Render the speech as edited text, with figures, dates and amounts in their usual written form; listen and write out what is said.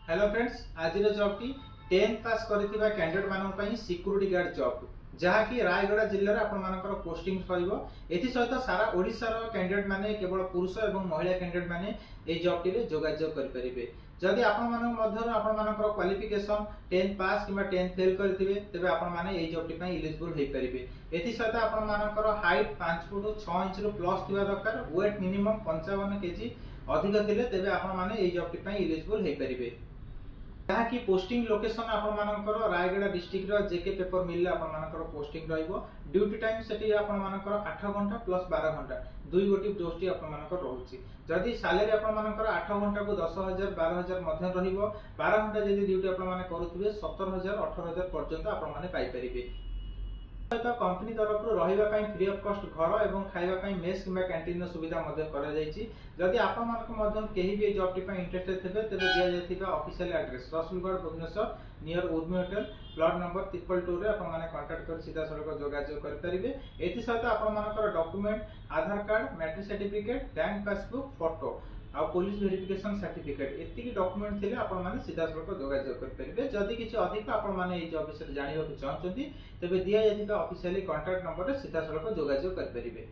Hello friends, आज job T 10th पास करथिबा candidate मानन पई सिक्योरिटी गार्ड जॉब जहा कि रायगढ़ जिल्ला रे आपण मानकर पोस्टिंग होइबो। एथि सहित सारा ओडिसा रो कैंडिडेट माने केवल पुरुष एवं महिला कैंडिडेट माने ए जॉब टी रे जोगाजोग करि परिबे। जदि आपण मानन मध्य आपण मानकर क्वालिफिकेशन 10th पास किबा 10th फेल करथिबे तेबे आपण माने ए जॉब टी पई एलिजिबल होई परिबे। एथि सहित आपण मानकर हाइट 5 फुट 6 इंच रो प्लस थिबा दरकार, वेट मिनिमम 55 केजी अधिक थिले तेबे आपण माने ए जॉब टी पई एलिजिबल होई परिबे। जहाँ की पोस्टिंग लोकेशन आपण मानकर रायगढ़ डिस्ट्रिक्ट रो जेके पेपर मिलले आपण मानकर पोस्टिंग रहइबो। ड्यूटी टाइम सेठी आपण मानकर 8 घंटा प्लस 12 घंटा दुई गोटी पोस्टी आपण मानकर रहउची। जदि सैलरी आपण मानकर 8 घंटा को 10,000 12,000 मध्य रहिबो। 12 घंटा जदि ड्यूटी आपण माने करूथिबे 17,000 18,000 पर्यंत आपण माने पाई परिबे। तो कंपनी तरफ रहिबा पई फ्री ऑफ कॉस्ट घर एवं खाइबा पई मेस किबा कैंटीन सुविधा मध्य करा जायछि। जदि आपण मानक मध्य केही भी जॉब टी पई इंटरेस्टेड थेबे तबे दिया जायथिबा official address Rasulgarh Bhubaneswar near Urmi hotel plot number 222 रे आपण माने कांटेक्ट कर सीधा सड़क जोगाजोग कर परिबे। एथि सहित आपण मानकर document Aadhaar card matric certificate bank passbook photo आ पुलिस वेरिफिकेशन सर्टिफिकेट एतिकी डॉक्यूमेंट थिले आपण माने सीधा सड़क जोगाजोग कर परिबे। जदि किछि अधिक आपण माने ए जॉब विषय जानिबा चाहछन्ती तेबे दिया जायथिबा ऑफिशियली कांटेक्ट नंबर रे सीधा सड़क जोगाजोग कर परिबे।